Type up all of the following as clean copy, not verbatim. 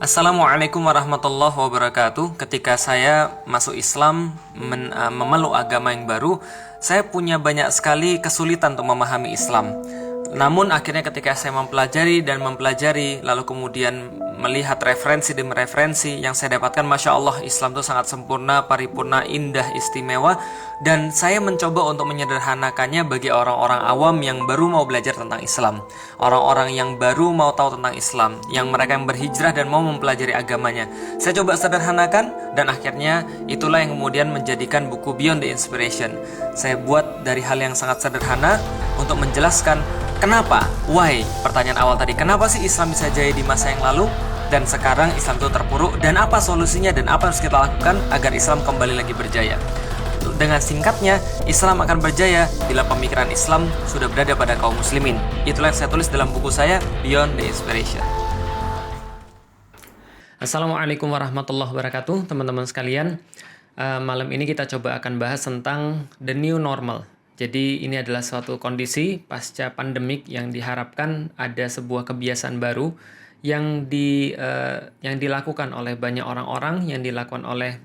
Assalamualaikum warahmatullahi wabarakatuh. Ketika saya masuk Islam, memeluk agama yang baru, saya punya banyak sekali kesulitan untuk memahami Islam. Namun akhirnya ketika saya mempelajari, lalu kemudian melihat referensi demi referensi yang saya dapatkan, Masya Allah, Islam itu sangat sempurna, paripurna, indah, istimewa. Dan saya mencoba untuk menyederhanakannya bagi orang-orang awam yang baru mau belajar tentang Islam, orang-orang yang baru mau tahu tentang Islam, yang mereka yang berhijrah dan mau mempelajari agamanya. Saya coba sederhanakan, dan akhirnya itulah yang kemudian menjadikan buku Beyond the Inspiration. Saya buat dari hal yang sangat sederhana untuk menjelaskan kenapa, why, pertanyaan awal tadi, kenapa sih Islam bisa jaya di masa yang lalu dan sekarang Islam itu terpuruk, dan apa solusinya dan apa harus kita lakukan agar Islam kembali lagi berjaya. Dengan singkatnya, Islam akan berjaya bila pemikiran Islam sudah berada pada kaum muslimin. Itulah yang saya tulis dalam buku saya, Beyond the Inspiration. Assalamualaikum warahmatullahi wabarakatuh, teman-teman sekalian. Malam ini kita coba akan bahas tentang the new normal. Jadi ini adalah suatu kondisi pasca pandemik yang diharapkan ada sebuah kebiasaan baru yang dilakukan oleh banyak orang-orang, yang dilakukan oleh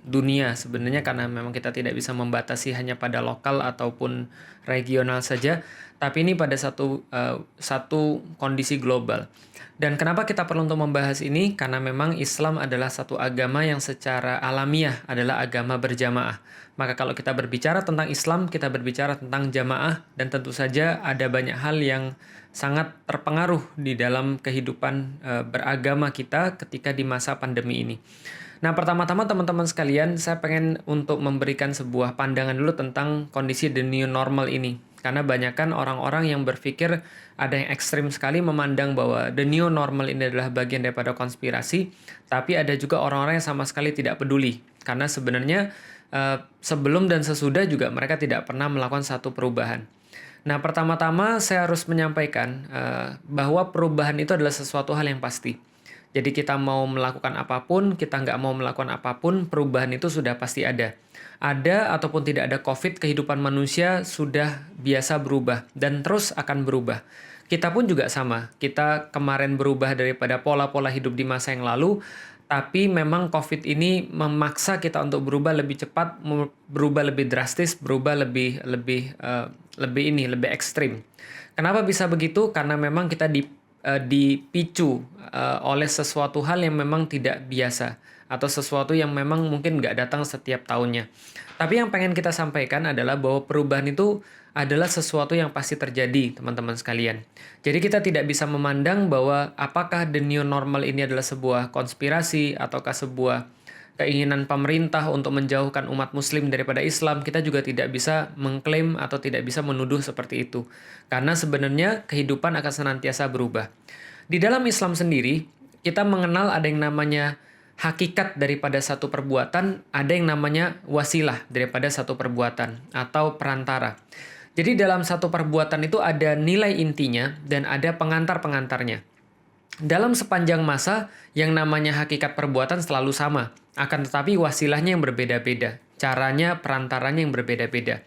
dunia sebenarnya, karena memang kita tidak bisa membatasi hanya pada lokal ataupun regional saja, tapi ini pada satu kondisi global. Dan kenapa kita perlu untuk membahas ini? Karena memang Islam adalah satu agama yang secara alamiah adalah agama berjamaah. Maka kalau kita berbicara tentang Islam, kita berbicara tentang jamaah, dan tentu saja ada banyak hal yang sangat terpengaruh di dalam kehidupan beragama kita ketika di masa pandemi ini. Nah, pertama-tama teman-teman sekalian, saya pengen untuk memberikan sebuah pandangan dulu tentang kondisi the new normal ini. Karena banyakkan orang-orang yang berpikir, ada yang ekstrim sekali memandang bahwa the new normal ini adalah bagian daripada konspirasi, tapi ada juga orang-orang yang sama sekali tidak peduli. Karena sebenarnya sebelum dan sesudah juga mereka tidak pernah melakukan satu perubahan. Nah, pertama-tama saya harus menyampaikan bahwa perubahan itu adalah sesuatu hal yang pasti. Jadi kita mau melakukan apapun, kita nggak mau melakukan apapun, perubahan itu sudah pasti ada. Ada ataupun tidak ada COVID, kehidupan manusia sudah biasa berubah dan terus akan berubah. Kita pun juga sama. Kita kemarin berubah daripada pola-pola hidup di masa yang lalu, tapi memang COVID ini memaksa kita untuk berubah lebih cepat, berubah lebih drastis, berubah lebih ekstrim. Kenapa bisa begitu? Karena memang kita dipicu oleh sesuatu hal yang memang tidak biasa, atau sesuatu yang memang mungkin nggak datang setiap tahunnya. Tapi yang pengen kita sampaikan adalah bahwa perubahan itu adalah sesuatu yang pasti terjadi, teman-teman sekalian. Jadi kita tidak bisa memandang bahwa apakah the new normal ini adalah sebuah konspirasi ataukah sebuah keinginan pemerintah untuk menjauhkan umat muslim daripada Islam. Kita juga tidak bisa mengklaim atau tidak bisa menuduh seperti itu. Karena sebenarnya kehidupan akan senantiasa berubah. Di dalam Islam sendiri, kita mengenal ada yang namanya hakikat daripada satu perbuatan, ada yang namanya wasilah daripada satu perbuatan atau perantara. Jadi dalam satu perbuatan itu ada nilai intinya dan ada pengantar-pengantarnya. Dalam sepanjang masa, yang namanya hakikat perbuatan selalu sama. Akan tetapi wasilahnya yang berbeda-beda. Caranya, perantaranya yang berbeda-beda.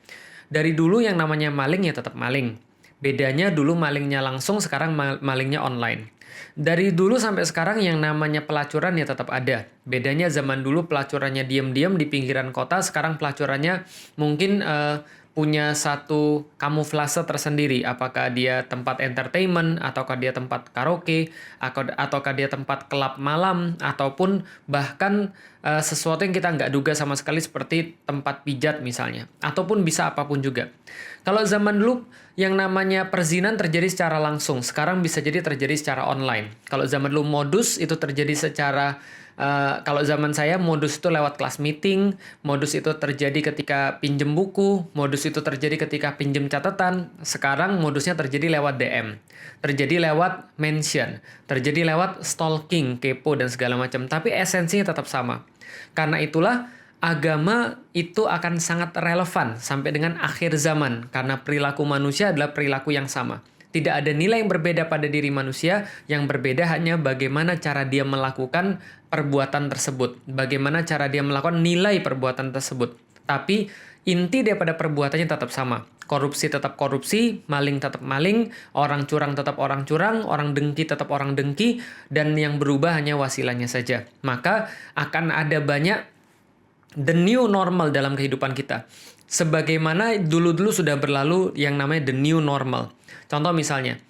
Dari dulu yang namanya maling ya tetap maling. Bedanya dulu malingnya langsung, sekarang malingnya online. Dari dulu sampai sekarang yang namanya pelacuran ya tetap ada. Bedanya zaman dulu pelacurannya diam-diam di pinggiran kota, sekarang pelacurannya mungkin punya satu kamuflase tersendiri. Apakah dia tempat entertainment, ataukah dia tempat karaoke, ataukah dia tempat kelab malam, ataupun bahkan sesuatu yang kita nggak duga sama sekali seperti tempat pijat misalnya. Ataupun bisa apapun juga. Kalau zaman dulu yang namanya perzinan terjadi secara langsung, sekarang bisa jadi terjadi secara online. Kalau zaman dulu modus itu terjadi secara kalau zaman saya modus itu lewat kelas meeting, modus itu terjadi ketika pinjem buku, modus itu terjadi ketika pinjem catatan. Sekarang modusnya terjadi lewat DM, terjadi lewat mention, terjadi lewat stalking, kepo dan segala macam. Tapi esensinya tetap sama. Karena itulah agama itu akan sangat relevan sampai dengan akhir zaman karena perilaku manusia adalah perilaku yang sama. Tidak ada nilai yang berbeda pada diri manusia, yang berbeda hanya bagaimana cara dia melakukan perbuatan tersebut, bagaimana cara dia melakukan nilai perbuatan tersebut. Tapi Inti daripada perbuatannya tetap sama. Korupsi tetap korupsi, maling tetap maling, orang curang tetap orang curang, orang dengki tetap orang dengki, dan yang berubah hanya wasilahnya saja. Maka akan ada banyak the new normal dalam kehidupan kita. Sebagaimana dulu-dulu sudah berlalu yang namanya the new normal. Contoh misalnya,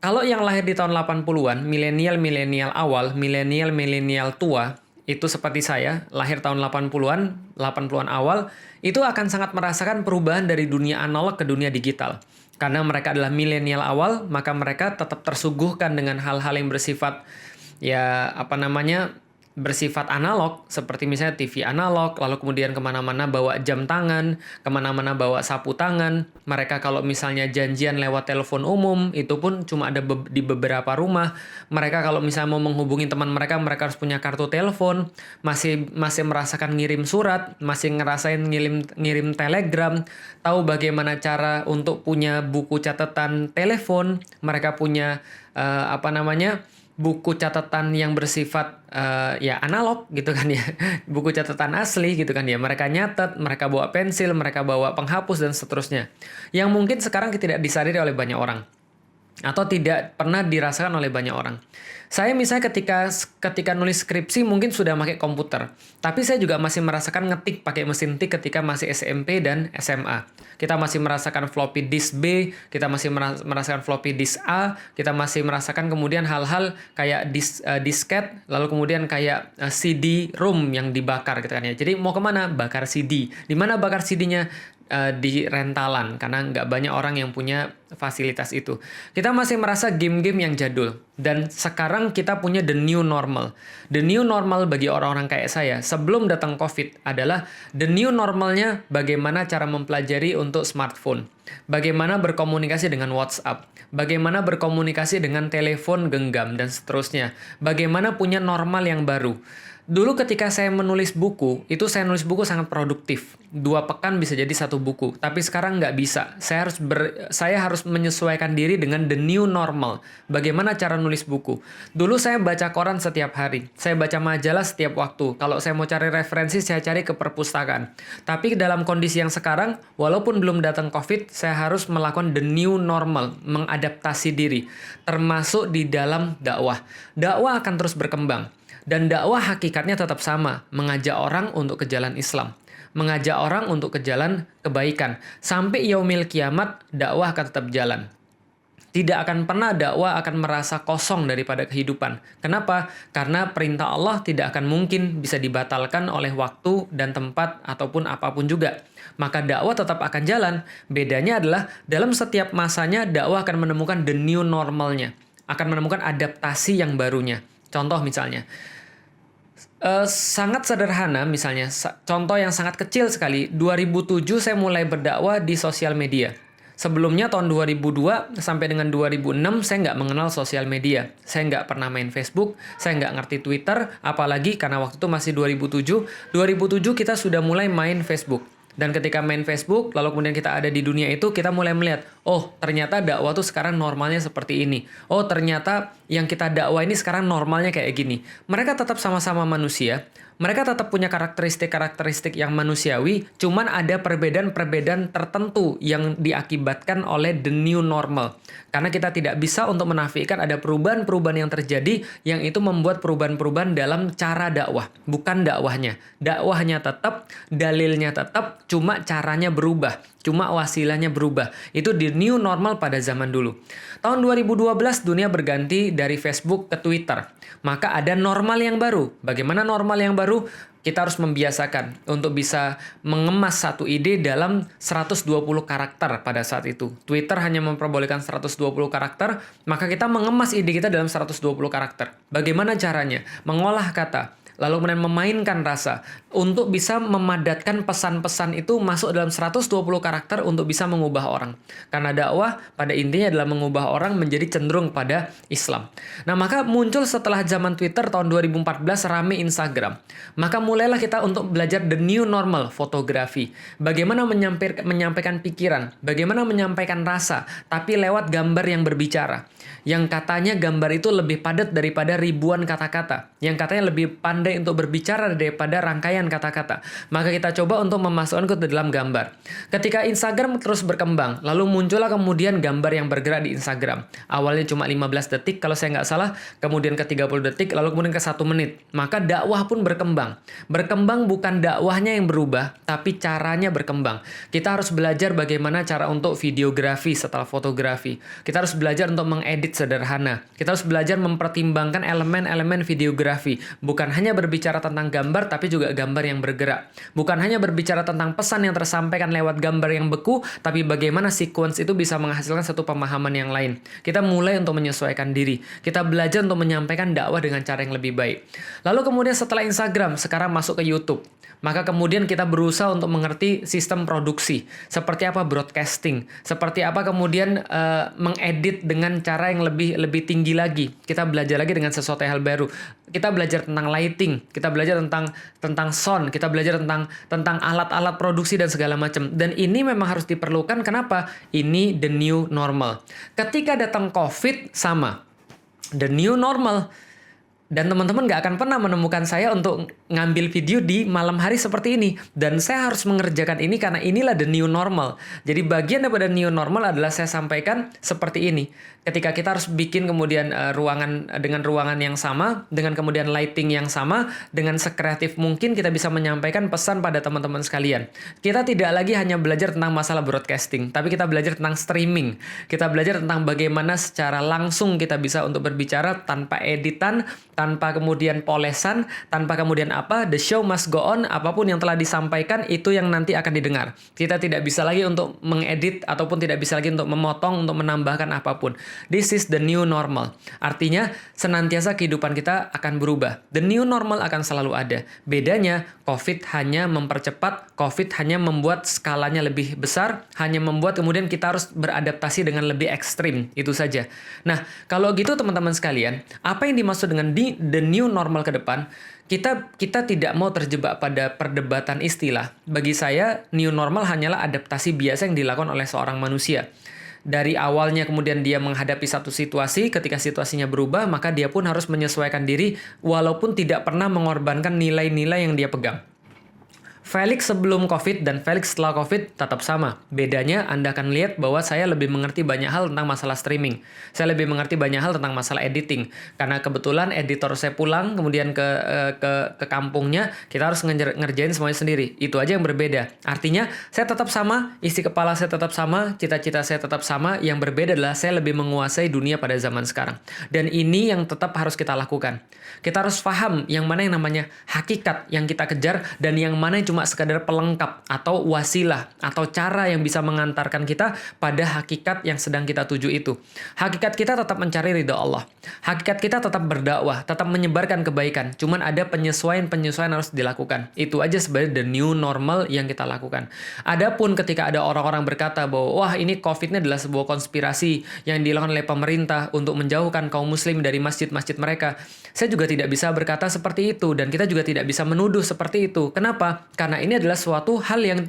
kalau yang lahir di tahun 80-an, milenial awal, milenial tua, itu seperti saya, lahir tahun 80-an awal, itu akan sangat merasakan perubahan dari dunia analog ke dunia digital. Karena mereka adalah milenial awal, maka mereka tetap tersuguhkan dengan hal-hal yang bersifat bersifat analog, seperti misalnya TV analog, lalu kemudian kemana-mana bawa jam tangan, kemana-mana bawa sapu tangan. Mereka kalau misalnya janjian lewat telepon umum, itu pun cuma ada di beberapa rumah. Mereka kalau misalnya mau menghubungi teman mereka, mereka harus punya kartu telepon, masih merasakan ngirim surat, masih ngerasain ngirim telegram, tahu bagaimana cara untuk punya buku catatan telepon, mereka punya buku catatan yang bersifat analog gitu kan ya, buku catatan asli gitu kan ya, mereka nyatet, mereka bawa pensil, mereka bawa penghapus dan seterusnya, yang mungkin sekarang tidak disadari oleh banyak orang atau tidak pernah dirasakan oleh banyak orang. Saya misalnya ketika nulis skripsi mungkin sudah pakai komputer, tapi saya juga masih merasakan ngetik pakai mesin tik ketika masih SMP dan SMA. Kita masih merasakan floppy disk B, kita masih merasakan floppy disk A, kita masih merasakan kemudian hal-hal kayak disket, lalu kemudian kayak CD-ROM yang dibakar gitu kan ya. Jadi mau kemana? Bakar CD. Di mana bakar CD-nya? Di rentalan, karena nggak banyak orang yang punya fasilitas itu. Kita masih merasa game-game yang jadul, dan sekarang kita punya the new normal. The new normal bagi orang-orang kayak saya sebelum datang COVID adalah the new normalnya bagaimana cara mempelajari untuk smartphone, bagaimana berkomunikasi dengan WhatsApp, bagaimana berkomunikasi dengan telepon genggam dan seterusnya, bagaimana punya normal yang baru. Dulu ketika saya menulis buku, itu saya nulis buku sangat produktif. 2 pekan bisa jadi 1 buku. Tapi sekarang nggak bisa. Saya harus menyesuaikan diri dengan the new normal. Bagaimana cara nulis buku. Dulu saya baca koran setiap hari. Saya baca majalah setiap waktu. Kalau saya mau cari referensi, saya cari ke perpustakaan. Tapi dalam kondisi yang sekarang, walaupun belum datang COVID, saya harus melakukan the new normal. Mengadaptasi diri. Termasuk di dalam dakwah. Dakwah akan terus berkembang. Dan dakwah hakikatnya tetap sama, mengajak orang untuk ke jalan Islam, mengajak orang untuk ke jalan kebaikan. Sampai yaumil kiamat, dakwah akan tetap jalan. Tidak akan pernah dakwah akan merasa kosong daripada kehidupan. Kenapa? Karena perintah Allah tidak akan mungkin bisa dibatalkan oleh waktu dan tempat ataupun apapun juga. Maka dakwah tetap akan jalan. Bedanya adalah dalam setiap masanya dakwah akan menemukan the new normalnya, akan menemukan adaptasi yang barunya. Contoh misalnya, sangat sederhana misalnya, contoh yang sangat kecil sekali, 2007 saya mulai berdakwah di sosial media. Sebelumnya tahun 2002 sampai dengan 2006 saya nggak mengenal sosial media. Saya nggak pernah main Facebook, saya nggak ngerti Twitter, apalagi karena waktu itu masih 2007. 2007 kita sudah mulai main Facebook. Dan ketika main Facebook, lalu kemudian kita ada di dunia itu, kita mulai melihat, oh ternyata dakwah tuh sekarang normalnya seperti ini. Oh ternyata yang kita dakwah ini sekarang normalnya kayak gini. Mereka tetap sama-sama manusia, mereka tetap punya karakteristik-karakteristik yang manusiawi, cuman ada perbedaan-perbedaan tertentu yang diakibatkan oleh the new normal. Karena kita tidak bisa untuk menafikan ada perubahan-perubahan yang terjadi yang itu membuat perubahan-perubahan dalam cara dakwah. Bukan dakwahnya. Dakwahnya tetap, dalilnya tetap, cuma caranya berubah. Cuma wasilahnya berubah. Itu the new normal pada zaman dulu. Tahun 2012 dunia berganti dari Facebook ke Twitter. Maka ada normal yang baru. Bagaimana normal yang baru? Kita harus membiasakan untuk bisa mengemas satu ide dalam 120 karakter pada saat itu. Twitter hanya memperbolehkan 120 karakter, maka kita mengemas ide kita dalam 120 karakter. Bagaimana caranya? Mengolah kata, lalu kemudian memainkan rasa untuk bisa memadatkan pesan-pesan itu masuk dalam 120 karakter untuk bisa mengubah orang. Karena dakwah pada intinya adalah mengubah orang menjadi cenderung pada Islam. Nah, maka muncul setelah zaman Twitter tahun 2014 rame Instagram. Maka mulailah kita untuk belajar the new normal fotografi. Bagaimana menyampaikan pikiran, bagaimana menyampaikan rasa, tapi lewat gambar yang berbicara. yang katanya gambar itu lebih padat daripada ribuan kata-kata, yang katanya lebih pandai untuk berbicara daripada rangkaian kata-kata. Maka kita coba untuk memasukkan ke dalam gambar. Ketika Instagram terus berkembang, lalu muncullah kemudian gambar yang bergerak di Instagram. Awalnya cuma 15 detik kalau saya nggak salah, kemudian ke 30 detik, lalu kemudian ke 1 menit. Maka dakwah pun berkembang. Berkembang bukan dakwahnya yang berubah, tapi caranya berkembang. Kita harus belajar bagaimana cara untuk videografi setelah fotografi. Kita harus belajar untuk mengedit sederhana. Kita harus belajar mempertimbangkan elemen-elemen videografi. Bukan hanya berbicara tentang gambar, tapi juga gambar yang bergerak. Bukan hanya berbicara tentang pesan yang tersampaikan lewat gambar yang beku, tapi bagaimana sequence itu bisa menghasilkan satu pemahaman yang lain. Kita mulai untuk menyesuaikan diri. Kita belajar untuk menyampaikan dakwah dengan cara yang lebih baik. Lalu kemudian setelah Instagram, sekarang masuk ke YouTube. Maka kemudian kita berusaha untuk mengerti sistem produksi. Seperti apa broadcasting. Seperti apa kemudian mengedit dengan cara yang lebih tinggi lagi. Kita belajar lagi dengan sesuatu hal baru. Kita belajar tentang lighting. Kita belajar tentang sound. Kita belajar tentang alat-alat produksi dan segala macam. Dan ini memang harus diperlukan. Kenapa? Ini the new normal. Ketika datang COVID, sama. The new normal. Dan teman-teman nggak akan pernah menemukan saya untuk ngambil video di malam hari seperti ini. Dan saya harus mengerjakan ini karena inilah the new normal. Jadi bagian daripada new normal adalah saya sampaikan seperti ini. Ketika kita harus bikin kemudian ruangan dengan ruangan yang sama, dengan kemudian lighting yang sama, dengan sekreatif mungkin kita bisa menyampaikan pesan pada teman-teman sekalian. Kita tidak lagi hanya belajar tentang masalah broadcasting, tapi kita belajar tentang streaming. Kita belajar tentang bagaimana secara langsung kita bisa untuk berbicara tanpa editan, tanpa kemudian polesan, tanpa kemudian apa, the show must go on, apapun yang telah disampaikan itu yang nanti akan didengar. Kita tidak bisa lagi untuk mengedit ataupun tidak bisa lagi untuk memotong, untuk menambahkan apapun. This is the new normal. Artinya senantiasa kehidupan kita akan berubah. The new normal akan selalu ada. Bedanya COVID hanya mempercepat, COVID hanya membuat skalanya lebih besar, hanya membuat kemudian kita harus beradaptasi dengan lebih ekstrim. Itu saja. Nah, kalau gitu teman-teman sekalian, apa yang dimaksud dengan the new normal ke depan? Kita tidak mau terjebak pada perdebatan istilah. Bagi saya, new normal hanyalah adaptasi biasa yang dilakukan oleh seorang manusia. Dari awalnya kemudian dia menghadapi satu situasi, ketika situasinya berubah, maka dia pun harus menyesuaikan diri walaupun tidak pernah mengorbankan nilai-nilai yang dia pegang. Felix sebelum COVID dan Felix setelah COVID tetap sama. Bedanya Anda akan lihat bahwa saya lebih mengerti banyak hal tentang masalah streaming. Saya lebih mengerti banyak hal tentang masalah editing. Karena kebetulan editor saya pulang kemudian ke kampungnya, kita harus ngerjain semuanya sendiri. Itu aja yang berbeda. Artinya saya tetap sama, isi kepala saya tetap sama, cita-cita saya tetap sama. Yang berbeda adalah saya lebih menguasai dunia pada zaman sekarang. Dan ini yang tetap harus kita lakukan. Kita harus paham yang mana yang namanya hakikat yang kita kejar dan yang mana yang cuma sekadar pelengkap atau wasilah atau cara yang bisa mengantarkan kita pada hakikat yang sedang kita tuju itu. Hakikat kita tetap mencari ridha Allah. Hakikat kita tetap berdakwah, tetap menyebarkan kebaikan. Cuman ada penyesuaian-penyesuaian harus dilakukan. Itu aja sebenarnya the new normal yang kita lakukan. Adapun ketika ada orang-orang berkata bahwa wah ini COVID ini adalah sebuah konspirasi yang dilakukan oleh pemerintah untuk menjauhkan kaum muslim dari masjid-masjid mereka. Saya juga tidak bisa berkata seperti itu dan kita juga tidak bisa menuduh seperti itu. Kenapa? Karena ini adalah suatu hal yang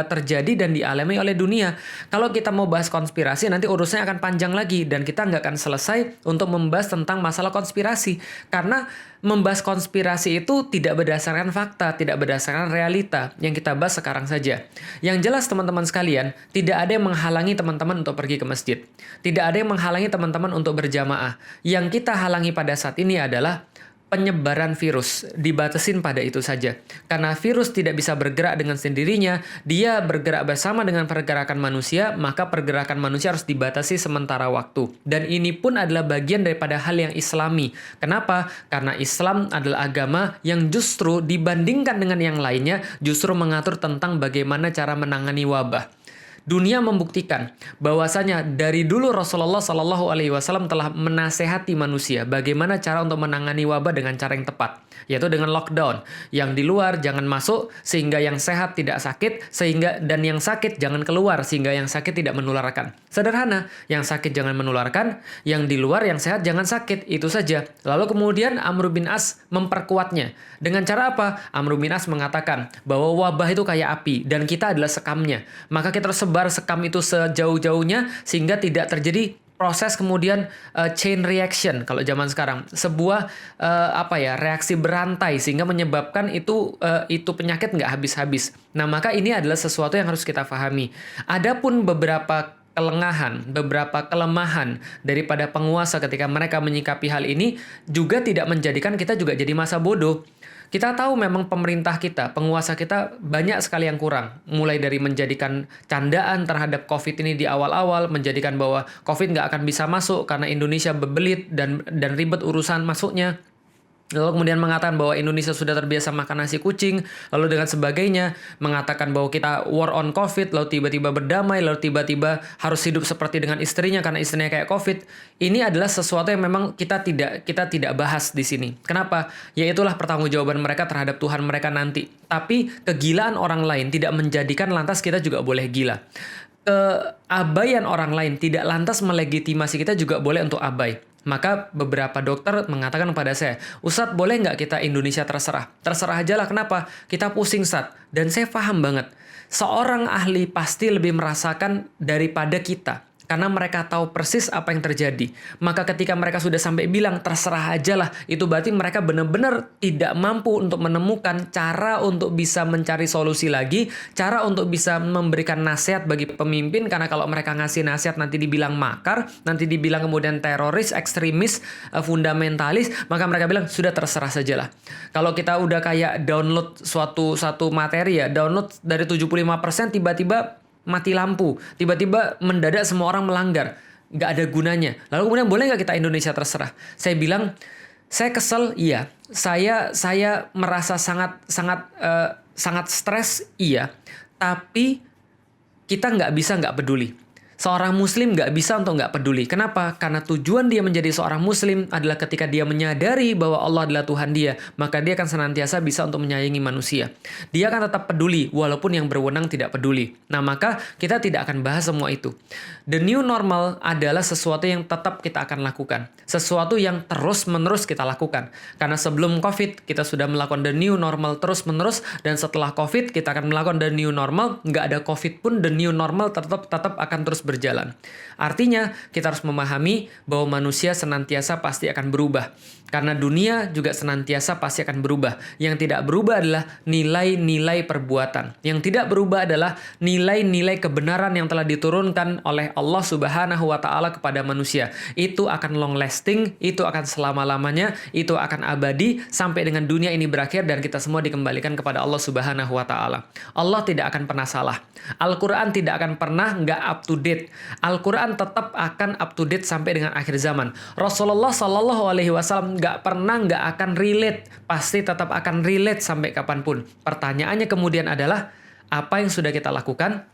terjadi dan dialami oleh dunia. Kalau kita mau bahas konspirasi, nanti urusnya akan panjang lagi. Dan kita nggak akan selesai untuk membahas tentang masalah konspirasi. Karena membahas konspirasi itu tidak berdasarkan fakta, tidak berdasarkan realita. Yang kita bahas sekarang saja. Yang jelas teman-teman sekalian, tidak ada yang menghalangi teman-teman untuk pergi ke masjid. Tidak ada yang menghalangi teman-teman untuk berjamaah. Yang kita halangi pada saat ini adalah penyebaran virus, dibatasin pada itu saja. Karena virus tidak bisa bergerak dengan sendirinya, dia bergerak bersama dengan pergerakan manusia, maka pergerakan manusia harus dibatasi sementara waktu. Dan ini pun adalah bagian daripada hal yang islami. Kenapa? Karena Islam adalah agama yang justru dibandingkan dengan yang lainnya, justru mengatur tentang bagaimana cara menangani wabah. Dunia membuktikan bahwasanya dari dulu Rasulullah Shallallahu Alaihi Wasallam telah menasehati manusia bagaimana cara untuk menangani wabah dengan cara yang tepat, yaitu dengan lockdown. Yang di luar jangan masuk sehingga yang sehat tidak sakit, dan yang sakit jangan keluar sehingga yang sakit tidak menularkan. Sederhana, yang sakit jangan menularkan, yang di luar yang sehat jangan sakit, itu saja. Lalu kemudian Amr bin As memperkuatnya. Dengan cara apa? Amr bin As mengatakan bahwa wabah itu kayak api dan kita adalah sekamnya. Maka kita harus sebar sekam itu sejauh-jauhnya sehingga tidak terjadi proses kemudian chain reaction kalau zaman sekarang, sebuah reaksi berantai sehingga menyebabkan itu penyakit nggak habis-habis. Nah, maka ini adalah sesuatu yang harus kita pahami. Adapun beberapa kelengahan, beberapa kelemahan daripada penguasa ketika mereka menyikapi hal ini juga tidak menjadikan kita juga jadi masa bodoh. Kita tahu memang pemerintah kita, penguasa kita banyak sekali yang kurang. Mulai dari menjadikan candaan terhadap COVID ini di awal-awal, menjadikan bahwa COVID nggak akan bisa masuk karena Indonesia bebelit dan ribet urusan masuknya. Lalu kemudian mengatakan bahwa Indonesia sudah terbiasa makan nasi kucing, lalu dengan sebagainya, mengatakan bahwa kita war on COVID, lalu tiba-tiba berdamai, lalu tiba-tiba harus hidup seperti dengan istrinya karena istrinya kayak COVID. Ini adalah sesuatu yang memang kita tidak bahas di sini. Kenapa? Ya itulah pertanggungjawaban mereka terhadap Tuhan mereka nanti. Tapi kegilaan orang lain tidak menjadikan lantas kita juga boleh gila. Keabaian orang lain tidak lantas melegitimasi kita juga boleh untuk abai. Maka beberapa dokter mengatakan kepada saya, Ustadz boleh nggak kita Indonesia terserah? Terserah aja lah, kenapa? Kita pusing, Ustadz. Dan saya paham banget. Seorang ahli pasti lebih merasakan daripada kita. Karena mereka tahu persis apa yang terjadi. Maka ketika mereka sudah sampai bilang terserah aja lah, itu berarti mereka benar-benar tidak mampu untuk menemukan cara untuk bisa mencari solusi lagi, cara untuk bisa memberikan nasihat bagi pemimpin, karena kalau mereka ngasih nasihat nanti dibilang makar, nanti dibilang kemudian teroris, ekstremis, fundamentalis, maka mereka bilang sudah terserah saja lah. Kalau kita udah kayak download satu materi ya, download dari 75% tiba-tiba mati lampu, tiba-tiba mendadak semua orang melanggar, nggak ada gunanya. Lalu kemudian boleh nggak kita Indonesia terserah? Saya bilang, saya kesel, iya. Saya merasa sangat stres, iya. Tapi kita nggak bisa nggak peduli. Seorang muslim nggak bisa untuk nggak peduli. Kenapa? Karena tujuan dia menjadi seorang muslim adalah ketika dia menyadari bahwa Allah adalah Tuhan dia, maka dia akan senantiasa bisa untuk menyayangi manusia. Dia akan tetap peduli, walaupun yang berwenang tidak peduli. Nah, maka kita tidak akan bahas semua itu. The new normal adalah sesuatu yang tetap kita akan lakukan. Sesuatu yang terus-menerus kita lakukan. Karena sebelum COVID, kita sudah melakukan the new normal terus-menerus, dan setelah COVID, kita akan melakukan the new normal. Nggak ada COVID pun, the new normal tetap akan terus berjalan. Artinya, kita harus memahami bahwa manusia senantiasa pasti akan berubah. Karena dunia juga senantiasa pasti akan berubah. Yang tidak berubah adalah nilai-nilai perbuatan. Yang tidak berubah adalah nilai-nilai kebenaran yang telah diturunkan oleh Allah Subhanahu wa Ta'ala kepada manusia. Itu akan long lasting, itu akan selama-lamanya, itu akan abadi sampai dengan dunia ini berakhir dan kita semua dikembalikan kepada Allah Subhanahu wa Ta'ala. Allah tidak akan pernah salah. Al-Quran tidak akan pernah nggak up to date. Al-Quran tetap akan up to date sampai dengan akhir zaman. Rasulullah Shallallahu Alaihi Wasallam nggak pernah nggak akan relate. Pasti tetap akan relate sampai kapanpun. Pertanyaannya kemudian adalah, apa yang sudah kita lakukan?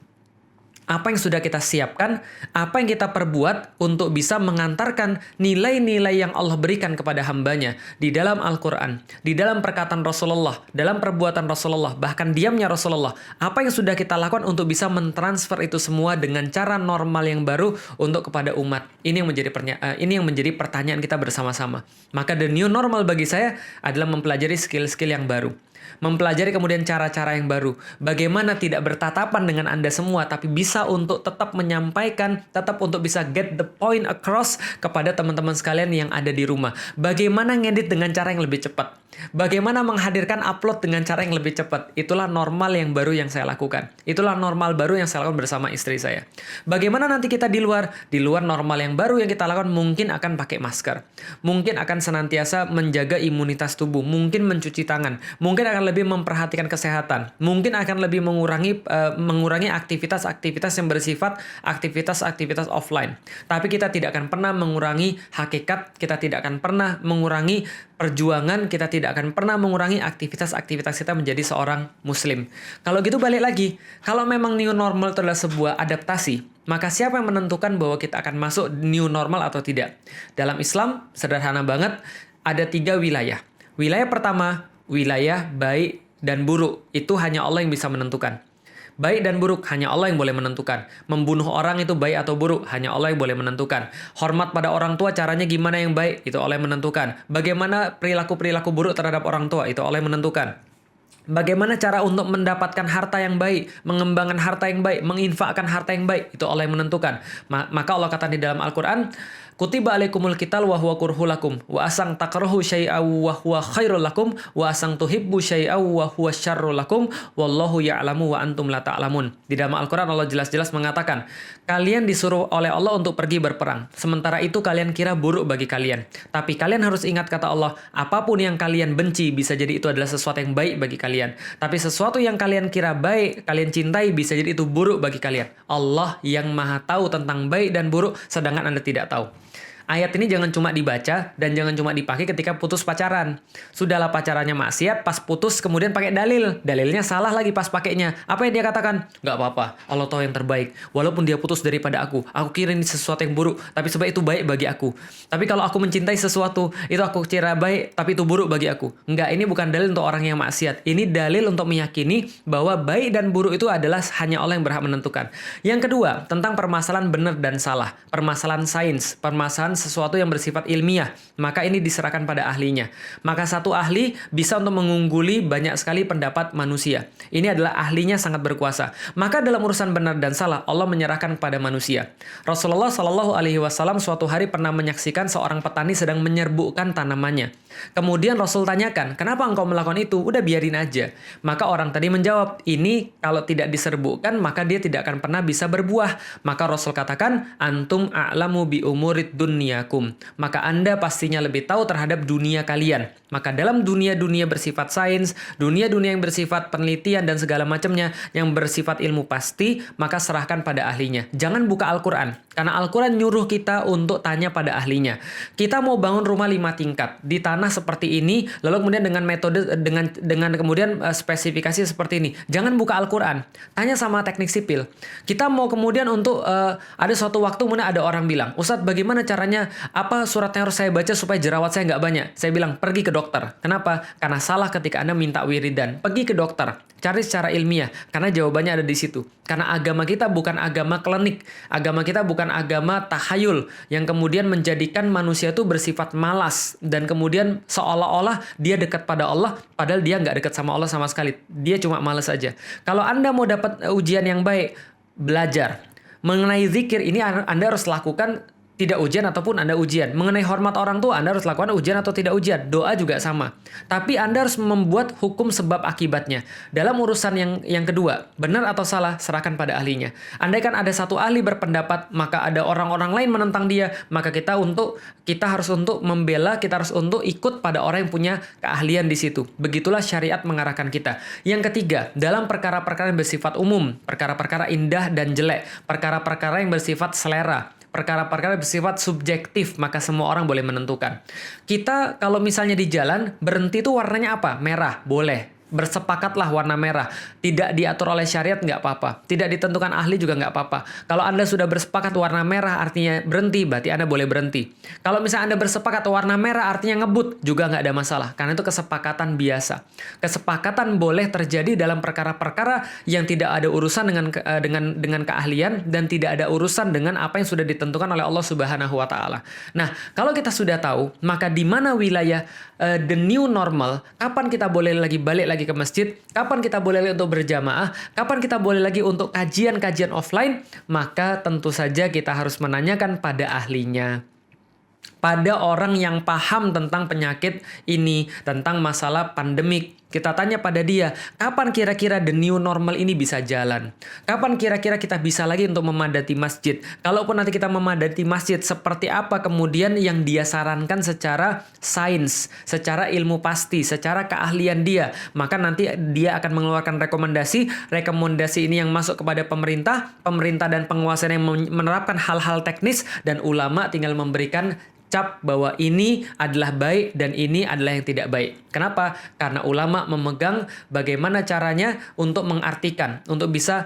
Apa yang sudah kita siapkan, apa yang kita perbuat untuk bisa mengantarkan nilai-nilai yang Allah berikan kepada hambanya di dalam Al-Quran, di dalam perkataan Rasulullah, dalam perbuatan Rasulullah, bahkan diamnya Rasulullah. Apa yang sudah kita lakukan untuk bisa mentransfer itu semua dengan cara normal yang baru untuk kepada umat. Ini yang menjadi pertanyaan kita bersama-sama. Maka the new normal bagi saya adalah mempelajari skill-skill yang baru. Mempelajari kemudian cara-cara yang baru. Bagaimana tidak bertatapan dengan Anda semua, tapi bisa untuk tetap menyampaikan, tetap untuk bisa get the point across kepada teman-teman sekalian yang ada di rumah. Bagaimana ngedit dengan cara yang lebih cepat. Bagaimana menghadirkan upload dengan cara yang lebih cepat. Itulah normal yang baru yang saya lakukan. Itulah normal baru yang saya lakukan bersama istri saya. Bagaimana nanti kita di luar? Di luar normal yang baru yang kita lakukan mungkin akan pakai masker. Mungkin akan senantiasa menjaga imunitas tubuh. Mungkin mencuci tangan. Mungkin akan lebih memperhatikan kesehatan. Mungkin akan lebih mengurangi aktivitas-aktivitas yang bersifat aktivitas-aktivitas offline. Tapi kita tidak akan pernah mengurangi hakikat, kita tidak akan pernah mengurangi perjuangan, kita tidak akan pernah mengurangi aktivitas-aktivitas kita menjadi seorang muslim. Kalau gitu balik lagi, kalau memang new normal itu adalah sebuah adaptasi, maka siapa yang menentukan bahwa kita akan masuk new normal atau tidak? Dalam Islam, sederhana banget, ada 3 wilayah. Wilayah pertama, wilayah baik dan buruk. Itu hanya Allah yang bisa menentukan. Baik dan buruk hanya Allah yang boleh menentukan. Membunuh orang itu baik atau buruk hanya Allah yang boleh menentukan. Hormat pada orang tua caranya gimana yang baik itu Allah yang menentukan. Bagaimana perilaku-perilaku buruk terhadap orang tua itu Allah yang menentukan. Bagaimana cara untuk mendapatkan harta yang baik, mengembangkan harta yang baik, menginfakkan harta yang baik, itu Allah yang menentukan. Maka Allah kata di dalam Al-Quran, Kutiba alaikumul qital wa huwa kurhul lakum wa asang takrahu syai'aw wa huwa khairul lakum wa asang tuhibbu syai'aw wa huwa syarrul lakum wallahu ya'lamu wa antum la ta'lamun. Di dalam Al-Quran Allah jelas-jelas mengatakan, kalian disuruh oleh Allah untuk pergi berperang. Sementara itu kalian kira buruk bagi kalian. Tapi kalian harus ingat kata Allah, apapun yang kalian benci bisa jadi itu adalah sesuatu yang baik bagi kalian. Tapi sesuatu yang kalian kira baik, kalian cintai bisa jadi itu buruk bagi kalian. Allah yang maha tahu tentang baik dan buruk sedangkan Anda tidak tahu. Ayat ini jangan cuma dibaca dan jangan cuma dipakai ketika putus pacaran. Sudahlah pacarannya maksiat, pas putus kemudian pakai dalil. Dalilnya salah lagi pas pakainya. Apa yang dia katakan? Nggak apa-apa, Allah tahu yang terbaik. Walaupun dia putus daripada aku kira ini sesuatu yang buruk, tapi sebab itu baik bagi aku. Tapi kalau aku mencintai sesuatu, itu aku kira baik, tapi itu buruk bagi aku. Enggak, ini bukan dalil untuk orang yang maksiat. Ini dalil untuk meyakini bahwa baik dan buruk itu adalah hanya Allah yang berhak menentukan. Yang kedua, tentang permasalahan benar dan salah. Permasalahan sains, permasalahan sesuatu yang bersifat ilmiah, maka ini diserahkan pada ahlinya. Maka satu ahli bisa untuk mengungguli banyak sekali pendapat manusia. Ini adalah ahlinya sangat berkuasa. Maka dalam urusan benar dan salah, Allah menyerahkan kepada manusia. Rasulullah Shallallahu Alaihi Wasallam suatu hari pernah menyaksikan seorang petani sedang menyerbukkan tanamannya. Kemudian Rasul tanyakan, kenapa engkau melakukan itu? Udah biarin aja. Maka orang tadi menjawab, ini kalau tidak diserbukkan maka dia tidak akan pernah bisa berbuah. Maka Rasul katakan, antum a'lamu bi umurid dunyakum. Maka Anda pastinya lebih tahu terhadap dunia kalian. Maka dalam dunia-dunia bersifat sains, dunia-dunia yang bersifat penelitian dan segala macamnya yang bersifat ilmu pasti, maka serahkan pada ahlinya. Jangan buka Al-Quran. Karena Al-Quran nyuruh kita untuk tanya pada ahlinya. Kita mau bangun rumah 5 tingkat di tanah seperti ini, lalu kemudian dengan metode dengan kemudian spesifikasi seperti ini. Jangan buka Al-Quran. Tanya sama teknik sipil. Kita mau kemudian untuk ada suatu waktu kemudian ada orang bilang, Ustadz bagaimana caranya, apa surat yang harus saya baca supaya jerawat saya nggak banyak? Saya bilang, pergi ke dokter. Kenapa? Karena salah ketika Anda minta wiridan. Pergi ke dokter. Cari secara ilmiah. Karena jawabannya ada di situ. Karena agama kita bukan agama klinik. Agama kita bukan agama tahayul. Yang kemudian menjadikan manusia itu bersifat malas. Dan kemudian seolah-olah dia dekat pada Allah. Padahal dia nggak dekat sama Allah sama sekali. Dia cuma malas aja. Kalau Anda mau dapat ujian yang baik, belajar. Mengenai zikir ini Anda harus lakukan tidak ujian ataupun Anda ujian. Mengenai hormat orang tua, Anda harus lakukan ujian atau tidak ujian. Doa juga sama. Tapi Anda harus membuat hukum sebab akibatnya. Dalam urusan yang kedua, benar atau salah, serahkan pada ahlinya. Andaikan ada satu ahli berpendapat, maka ada orang-orang lain menentang dia, maka kita harus untuk membela, kita harus untuk ikut pada orang yang punya keahlian di situ. Begitulah syariat mengarahkan kita. Yang ketiga, dalam perkara-perkara yang bersifat umum, perkara-perkara indah dan jelek, perkara-perkara yang bersifat selera, perkara-perkara bersifat subjektif, maka semua orang boleh menentukan. Kita kalau misalnya di jalan, berhenti itu warnanya apa? Merah, boleh. Bersepakatlah warna merah. Tidak diatur oleh syariat, nggak apa-apa. Tidak ditentukan ahli juga nggak apa-apa. Kalau Anda sudah bersepakat warna merah artinya berhenti, berarti Anda boleh berhenti. Kalau misalnya Anda bersepakat warna merah artinya ngebut, juga nggak ada masalah. Karena itu kesepakatan biasa. Kesepakatan boleh terjadi dalam perkara-perkara yang tidak ada urusan dengan keahlian dan tidak ada urusan dengan apa yang sudah ditentukan oleh Allah Subhanahu wa Ta'ala. Nah, kalau kita sudah tahu, maka di mana wilayah the new normal, kapan kita boleh balik lagi ke masjid, kapan kita boleh lagi untuk berjamaah, kapan kita boleh lagi untuk kajian-kajian offline, maka tentu saja kita harus menanyakan pada ahlinya. Pada orang yang paham tentang penyakit ini, tentang masalah pandemik. Kita tanya pada dia, kapan kira-kira the new normal ini bisa jalan? Kapan kira-kira kita bisa lagi untuk memadati masjid? Kalaupun nanti kita memadati masjid, seperti apa kemudian yang dia sarankan secara sains, secara ilmu pasti, secara keahlian dia? Maka nanti dia akan mengeluarkan rekomendasi ini yang masuk kepada pemerintah dan penguasa yang menerapkan hal-hal teknis, dan ulama tinggal memberikan cap bahwa ini adalah baik dan ini adalah yang tidak baik. Kenapa? Karena ulama memegang bagaimana caranya untuk mengartikan, untuk bisa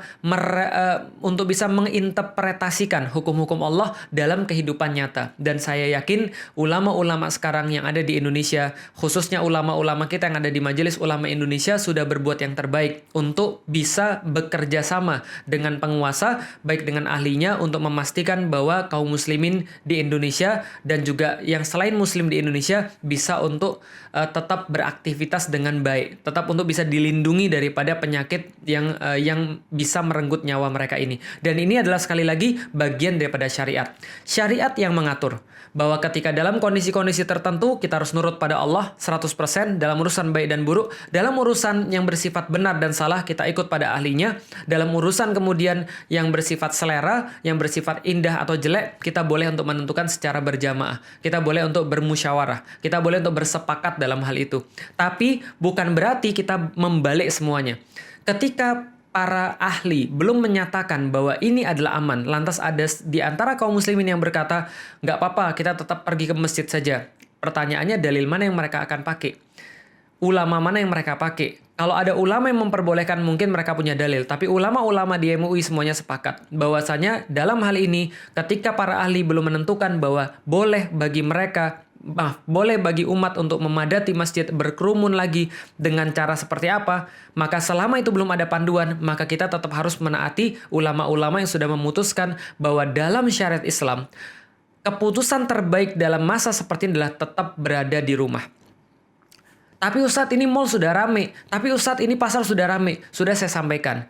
menginterpretasikan hukum-hukum Allah dalam kehidupan nyata. Dan saya yakin ulama-ulama sekarang yang ada di Indonesia, khususnya ulama-ulama kita yang ada di Majelis Ulama Indonesia, sudah berbuat yang terbaik untuk bisa bekerja sama dengan penguasa, baik dengan ahlinya, untuk memastikan bahwa kaum muslimin di Indonesia dan juga juga yang selain muslim di Indonesia bisa untuk tetap beraktivitas dengan baik, tetap untuk bisa dilindungi daripada penyakit yang bisa merenggut nyawa mereka ini. Dan ini adalah sekali lagi bagian daripada syariat. Syariat yang mengatur bahwa ketika dalam kondisi-kondisi tertentu kita harus nurut pada Allah 100% dalam urusan baik dan buruk, dalam urusan yang bersifat benar dan salah kita ikut pada ahlinya, dalam urusan kemudian yang bersifat selera, yang bersifat indah atau jelek, kita boleh untuk menentukan secara berjamaah, kita boleh untuk bermusyawarah, kita boleh untuk bersepakat dalam hal itu. Tapi bukan berarti kita membalik semuanya. Ketika para ahli belum menyatakan bahwa ini adalah aman, lantas ada di antara kaum muslimin yang berkata, nggak apa-apa, kita tetap pergi ke masjid saja. Pertanyaannya, dalil mana yang mereka akan pakai? Ulama mana yang mereka pakai? Kalau ada ulama yang memperbolehkan, mungkin mereka punya dalil. Tapi ulama-ulama di MUI semuanya sepakat bahwasanya dalam hal ini, ketika para ahli belum menentukan bahwa boleh bagi umat untuk memadati masjid, berkerumun lagi dengan cara seperti apa, maka selama itu belum ada panduan, maka kita tetap harus menaati ulama-ulama yang sudah memutuskan bahwa dalam syariat Islam, keputusan terbaik dalam masa seperti ini adalah tetap berada di rumah. Tapi Ustadz, ini mall sudah rame. Tapi Ustadz, ini pasar sudah rame. Sudah saya sampaikan.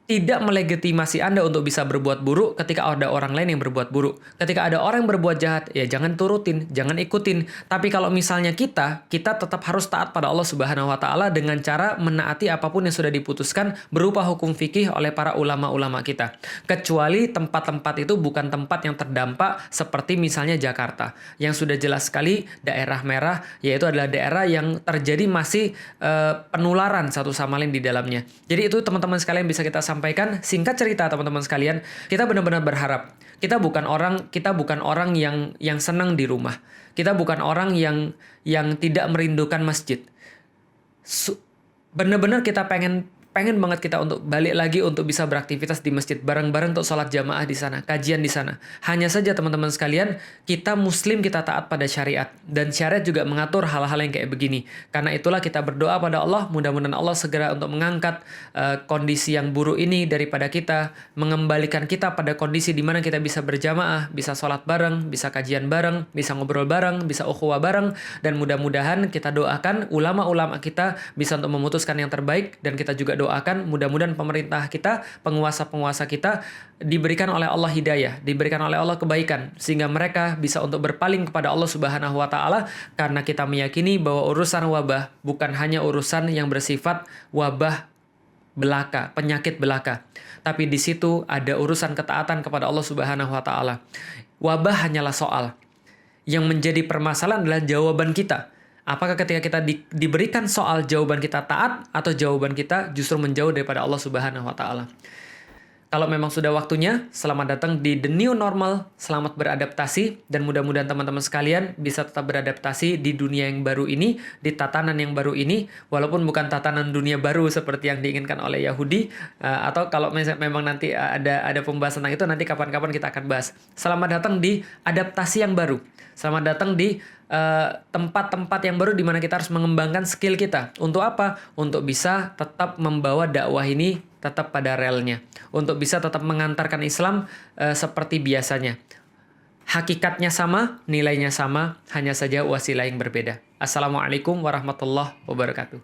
Tidak melegitimasi Anda untuk bisa berbuat buruk ketika ada orang lain yang berbuat buruk. Ketika ada orang yang berbuat jahat, ya jangan turutin, jangan ikutin. Tapi kalau misalnya kita tetap harus taat pada Allah Subhanahu wa Ta'ala dengan cara menaati apapun yang sudah diputuskan berupa hukum fikih oleh para ulama-ulama kita. Kecuali tempat-tempat itu bukan tempat yang terdampak seperti misalnya Jakarta, yang sudah jelas sekali daerah merah, yaitu adalah daerah yang terjadi masih penularan satu sama lain di dalamnya. Jadi itu teman-teman sekalian bisa kita sampaikan. Singkat cerita teman-teman sekalian, kita benar-benar berharap kita bukan orang yang senang di rumah. Kita bukan orang yang tidak merindukan masjid. Benar-benar kita pengen banget kita untuk balik lagi untuk bisa beraktivitas di masjid bareng-bareng untuk sholat jamaah di sana, kajian di sana. Hanya saja teman-teman sekalian, kita muslim, kita taat pada syariat. Dan syariat juga mengatur hal-hal yang kayak begini. Karena itulah kita berdoa pada Allah, mudah-mudahan Allah segera untuk mengangkat kondisi yang buruk ini daripada kita, mengembalikan kita pada kondisi di mana kita bisa berjamaah, bisa sholat bareng, bisa kajian bareng, bisa ngobrol bareng, bisa ukhuwah bareng. Dan mudah-mudahan kita doakan ulama-ulama kita bisa untuk memutuskan yang terbaik, dan kita juga doakan mudah-mudahan pemerintah kita, penguasa-penguasa kita diberikan oleh Allah hidayah, diberikan oleh Allah kebaikan, sehingga mereka bisa untuk berpaling kepada Allah Subhanahu wa Ta'ala, karena kita meyakini bahwa urusan wabah bukan hanya urusan yang bersifat wabah belaka, penyakit belaka, tapi di situ ada urusan ketaatan kepada Allah Subhanahu wa Ta'ala. Wabah hanyalah soal. Yang menjadi permasalahan adalah jawaban kita. Apakah ketika kita diberikan soal, jawaban kita taat atau jawaban kita justru menjauh daripada Allah Subhanahu wa Ta'ala. Kalau memang sudah waktunya, selamat datang di The New Normal, selamat beradaptasi, dan mudah-mudahan teman-teman sekalian bisa tetap beradaptasi di dunia yang baru ini, di tatanan yang baru ini, walaupun bukan tatanan dunia baru seperti yang diinginkan oleh Yahudi, atau kalau memang nanti ada pembahasan tentang itu, nanti kapan-kapan kita akan bahas. Selamat datang di adaptasi yang baru, selamat datang di tempat-tempat yang baru di mana kita harus mengembangkan skill kita. Untuk apa? Untuk bisa tetap membawa dakwah ini tetap pada relnya. Untuk bisa tetap mengantarkan Islam seperti biasanya. Hakikatnya sama, nilainya sama, hanya saja wasilah yang berbeda. Assalamualaikum warahmatullahi wabarakatuh.